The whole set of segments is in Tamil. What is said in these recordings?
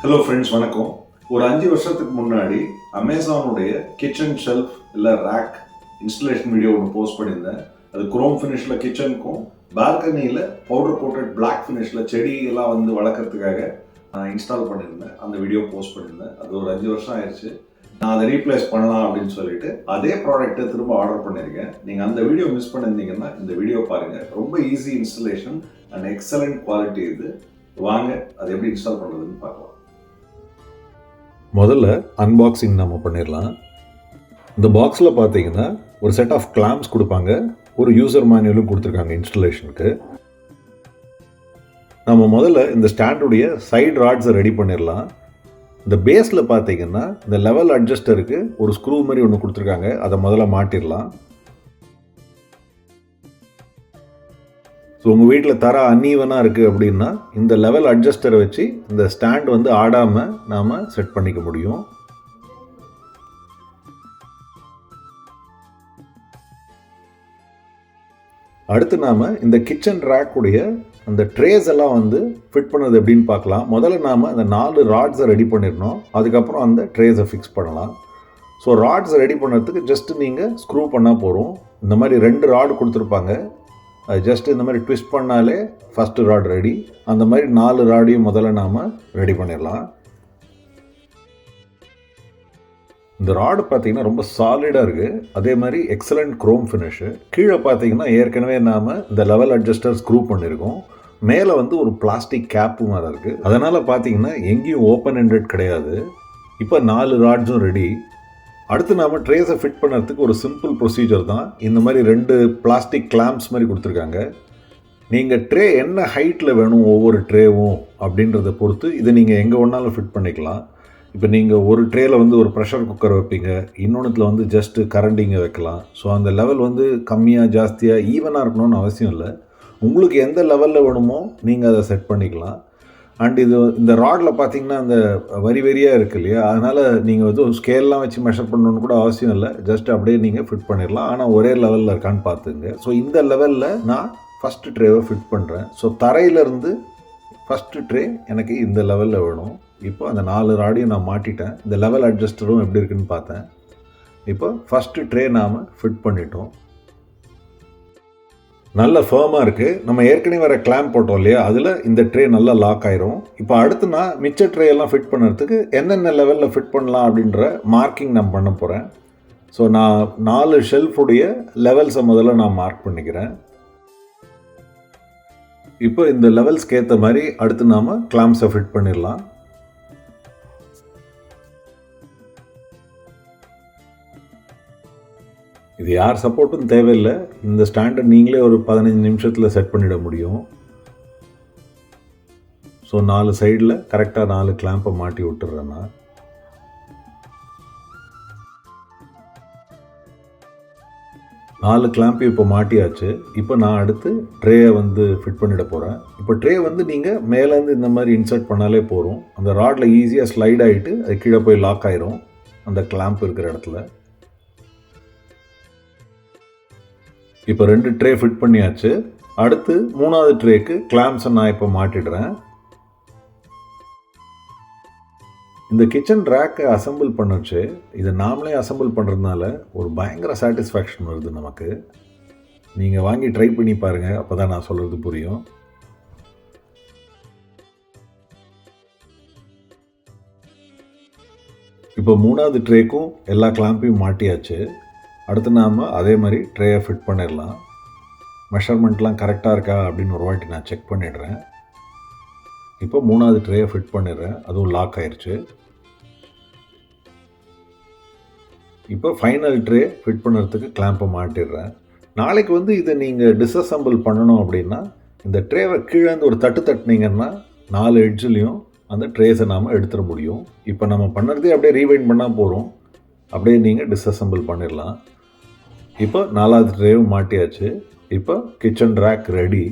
ஹலோ ஃப்ரெண்ட்ஸ், வணக்கம். ஒரு 5 வருஷத்துக்கு முன்னாடி அமேசானுடைய கிச்சன் ஷெல்ஃப் இல்லை ரேக் இன்ஸ்டலேஷன் வீடியோ ஒன்று போஸ்ட் பண்ணியிருந்தேன். அது குரோம் ஃபினிஷில் கிச்சனுக்கும் பால்கனியில் பவுடர் கோட்டட் பிளாக் ஃபினிஷில் செடியெல்லாம் வந்து வளர்க்குறதுக்காக நான் இன்ஸ்டால் பண்ணியிருந்தேன். அந்த வீடியோ போஸ்ட் பண்ணியிருந்தேன். அது ஒரு 5 வருஷம் ஆயிடுச்சு. நான் அதை ரீப்ளேஸ் பண்ணலாம் அப்படின்னு சொல்லிட்டு அதே ப்ராடக்ட்டை திரும்ப ஆர்டர் பண்ணியிருக்கேன். நீங்கள் அந்த வீடியோ மிஸ் பண்ணியிருந்தீங்கன்னா இந்த வீடியோ பாருங்கள். ரொம்ப easy installation and excellent quality. இது வாங்க அதை எப்படி இன்ஸ்டால் பண்ணுறதுன்னு பார்க்கலாம். முதல்ல அன்பாக்சிங் நம்ம பண்ணிடலாம். இந்த பாக்ஸில் பார்த்தீங்கன்னா ஒரு செட் ஆஃப் கிளாம்ப்ஸ் கொடுப்பாங்க, ஒரு யூசர் மேனுவலும் கொடுத்துருக்காங்க இன்ஸ்டலேஷனுக்கு. நம்ம முதல்ல இந்த ஸ்டாண்டுடைய சைடு ராட்ஸை ரெடி பண்ணிடலாம். இந்த பேஸில் பார்த்தீங்கன்னா இந்த லெவல் அட்ஜஸ்டருக்கு ஒரு ஸ்க்ரூ மாதிரி ஒன்று கொடுத்துருக்காங்க, அதை முதல்ல மாட்டிடலாம். ஸோ உங்கள் வீட்டில் தர அன்ஈவனாக இருக்குது அப்படின்னா இந்த லெவல் அட்ஜஸ்டரை வச்சு இந்த ஸ்டாண்ட் வந்து ஆடாமல் நாம் செட் பண்ணிக்க முடியும். அடுத்து நாம் இந்த கிச்சன் ரேக்குடைய அந்த ட்ரேஸ் எல்லாம் வந்து ஃபிட் பண்ணுறது எப்படின்னு பார்க்கலாம். முதல்ல நாம் அந்த 4 ராட்ஸை ரெடி பண்ணிடணும். அதுக்கப்புறம் அந்த ட்ரேஸை ஃபிக்ஸ் பண்ணலாம். ஸோ ராட்ஸை ரெடி பண்ணுறதுக்கு ஜஸ்ட்டு நீங்கள் ஸ்க்ரூ பண்ணால் போகிறோம். இந்த மாதிரி 2 ராடு கொடுத்துருப்பாங்க. அது ஜஸ்ட் இந்த மாதிரி ட்விஸ்ட் பண்ணாலே ஃபஸ்ட்டு ராட் ரெடி. அந்த மாதிரி 4 ராடையும் முதல்ல நாம் ரெடி பண்ணிடலாம். இந்த ராடு பார்த்தீங்கன்னா ரொம்ப சாலிடாக இருக்குது. அதே மாதிரி எக்ஸலண்ட் குரோம் ஃபினிஷு. கீழே பார்த்தீங்கன்னா ஏற்கனவே நாம் இந்த லெவல் அட்ஜஸ்டர் ஸ்க்ரூ பண்ணியிருக்கோம். மேலே வந்து ஒரு பிளாஸ்டிக் கேப்பு மாதிரி இருக்குது. அதனால் பார்த்தீங்கன்னா எங்கேயும் ஓப்பன் எண்டட் கிடையாது. இப்போ 4 ராட்ஸும் ரெடி. அடுத்து நாம் ட்ரேஸை ஃபிட் பண்ணுறதுக்கு ஒரு சிம்பிள் ப்ரொசீஜர் தான். இந்த மாதிரி 2 பிளாஸ்டிக் கிளாம்ப்ஸ் மாதிரி கொடுத்துருக்காங்க. நீங்கள் ட்ரே என்ன ஹைட்டில் வேணும் ஒவ்வொரு ட்ரேவும் அப்படின்றத பொறுத்து இதை நீங்கள் எங்கே வேணாலும் ஃபிட் பண்ணிக்கலாம். இப்போ நீங்கள் ஒரு ட்ரேயில் வந்து ஒரு ப்ரெஷர் குக்கர் வைப்பீங்க, இன்னொன்றுத்தில் வந்து ஜஸ்ட்டு கரண்டிங்க வைக்கலாம். ஸோ அந்த லெவல் வந்து கம்மியாக ஜாஸ்தியாக ஈவனாக இருக்கணும்னு அவசியம் இல்லை. உங்களுக்கு எந்த லெவலில் வேணுமோ நீங்கள் அதை செட் பண்ணிக்கலாம். அண்ட் இந்த ராடில் பார்த்தீங்கன்னா அந்த வரியாக இருக்குது இல்லையா, அதனால் நீங்கள் வந்து ஸ்கேல்லாம் வச்சு மெஷர் பண்ணணுன்னு கூட அவசியம் இல்லை. ஜஸ்ட் அப்படியே நீங்கள் ஃபிட் பண்ணிடலாம். ஆனால் ஒரே லெவலில் இருக்கான்னு பார்த்துங்க. ஸோ இந்த லெவலில் நான் ஃபஸ்ட்டு ட்ரேவை ஃபிட் பண்ணுறேன். ஸோ தரையிலேருந்து ஃபஸ்ட்டு ட்ரே எனக்கு இந்த லெவலில் வேணும். இப்போ அந்த 4 ராடையும் நான் மாட்டிட்டேன். இந்த லெவல் அட்ஜஸ்டரும் எப்படி இருக்குன்னு பார்த்தேன். இப்போ ஃபஸ்ட்டு ட்ரே நாம் ஃபிட் பண்ணிட்டோம். நல்ல ஃபேமாக இருக்குது. நம்ம ஏற்கனவே வர கிளாம்ப் போட்டோம் இல்லையா, அதில் இந்த ட்ரே நல்லா லாக் ஆயிரும். இப்போ அடுத்து நான் மிச்ச ட்ரே எல்லாம் ஃபிட் பண்ணுறதுக்கு என்னென்ன லெவலில் ஃபிட் பண்ணலாம் அப்படின்ற மார்க்கிங் நான் பண்ண போகிறேன். ஸோ நான் 4 ஷெல்ஃபுடைய லெவல்ஸை முதல்ல நான் மார்க் பண்ணிக்கிறேன். இப்போ இந்த லெவல்ஸ்க்கு ஏற்ற மாதிரி அடுத்து நாம் கிளாம்ப்ஸை ஃபிட் பண்ணிடலாம். இது யார் சப்போர்ட்டும் தேவையில்லை. இந்த ஸ்டாண்டை நீங்களே ஒரு 15 நிமிஷத்தில் செட் பண்ணிட முடியும். ஸோ 4 சைடில் கரெக்டாக 4 கிளாம்பை மாட்டி விட்டுறேன் நான். நாலு கிளாம்பையும் இப்போ மாட்டியாச்சு. இப்போ நான் அடுத்து ட்ரேயை வந்து ஃபிட் பண்ணிட போகிறேன். இப்போ ட்ரே வந்து நீங்கள் மேலேருந்து இந்த மாதிரி இன்சர்ட் பண்ணாலே போகிறோம். அந்த ராடில் ஈஸியாக ஸ்லைட் ஆகிட்டு அது கீழே போய் லாக் ஆயிரும் அந்த கிளாம்ப் இருக்கிற இடத்துல. இப்போ 2 ட்ரே ஃபிட் பண்ணியாச்சு. அடுத்து 3வது ட்ரேக்கு கிளாம்ப்ஸை நான் இப்போ மாட்டிடுறேன். இந்த கிச்சன் ரேக்கை அசம்பிள் பண்ணச்சு, இதை நாமளே அசம்பிள் பண்ணுறதுனால ஒரு பயங்கர சாட்டிஸ்ஃபேக்ஷன் வருது நமக்கு. நீங்கள் வாங்கி ட்ரை பண்ணி பாருங்கள், அப்போ தான் நான் சொல்கிறது புரியும். இப்போ 3வது ட்ரேக்கும் எல்லா கிளாம்பையும் மாட்டியாச்சு. அடுத்து நாம் அதே மாதிரி ட்ரேயை ஃபிட் பண்ணிடலாம். மெஷர்மெண்ட்லாம் கரெக்டாக இருக்கா அப்படின்னு ஒரு வாட்டி நான் செக் பண்ணிடுறேன். இப்போ 3வது ட்ரேயை ஃபிட் பண்ணிடுறேன். அதுவும் லாக் ஆயிடுச்சு. இப்போ ஃபைனல் ட்ரே ஃபிட் பண்ணுறதுக்கு கிளாம்பை மாட்டிடுறேன். நாளைக்கு வந்து இதை நீங்கள் டிஸ்அசம்பிள் பண்ணணும் அப்படின்னா இந்த ட்ரேவை கீழேருந்து ஒரு தட்டுனீங்கன்னா 4 எட்ஜ்லேயும் அந்த ட்ரேஸை நாம் எடுத்துட முடியும். இப்போ நம்ம பண்ணுறதே அப்படியே ரீவைண்ட் பண்ணால் போகிறோம். அப்படியே நீங்கள் டிஸ்அசம்பிள் பண்ணிடலாம். இப்போ 4வது ட்ரேவும் மாட்டியாச்சு. இப்போ கிச்சன் ரேக் ரெடி.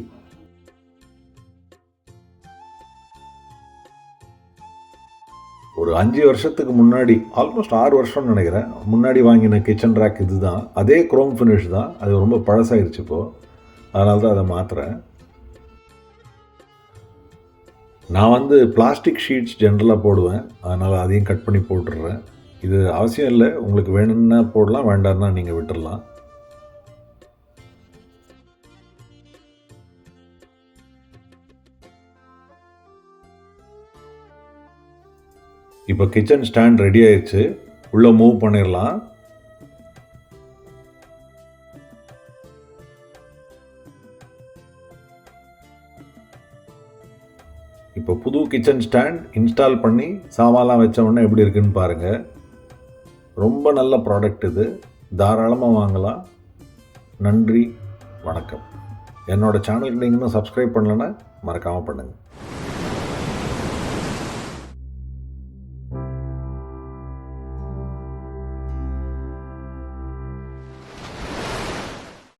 ஒரு 5 வருஷத்துக்கு முன்னாடி, ஆல்மோஸ்ட் 6 வருஷம்னு நினைக்கிறேன், முன்னாடி வாங்கின கிச்சன் ரேக் இது தான். அதே குரோம் ஃபினிஷ் தான். அது ரொம்ப பழசாயிருச்சு இப்போது, அதனால தான் அதை மாற்றுறேன். நான் வந்து பிளாஸ்டிக் ஷீட்ஸ் ஜென்ரலாக போடுவேன், அதனால் அதையும் கட் பண்ணி போட்டுடுறேன். இது அவசியம் இல்லை, உங்களுக்கு வேணும்னா போடலாம், வேண்டாம்னா நீங்கள் விட்டுடலாம். இப்போ கிச்சன் ஸ்டாண்ட் ரெடி ஆயிடுச்சு, உள்ளே மூவ் பண்ணிடலாம். இப்போ புது கிச்சன் ஸ்டாண்ட் இன்ஸ்டால் பண்ணி சாமான்லாம் வச்ச உடனே எப்படி இருக்குன்னு பாருங்கள். ரொம்ப நல்ல ப்ராடக்ட் இது, தாராளமாக வாங்கலாம். நன்றி, வணக்கம். என்னோடய சேனலுக்கு நீங்கள் இன்னும் சப்ஸ்கிரைப் பண்ணலைன்னா மறக்காமல் பண்ணுங்கள்.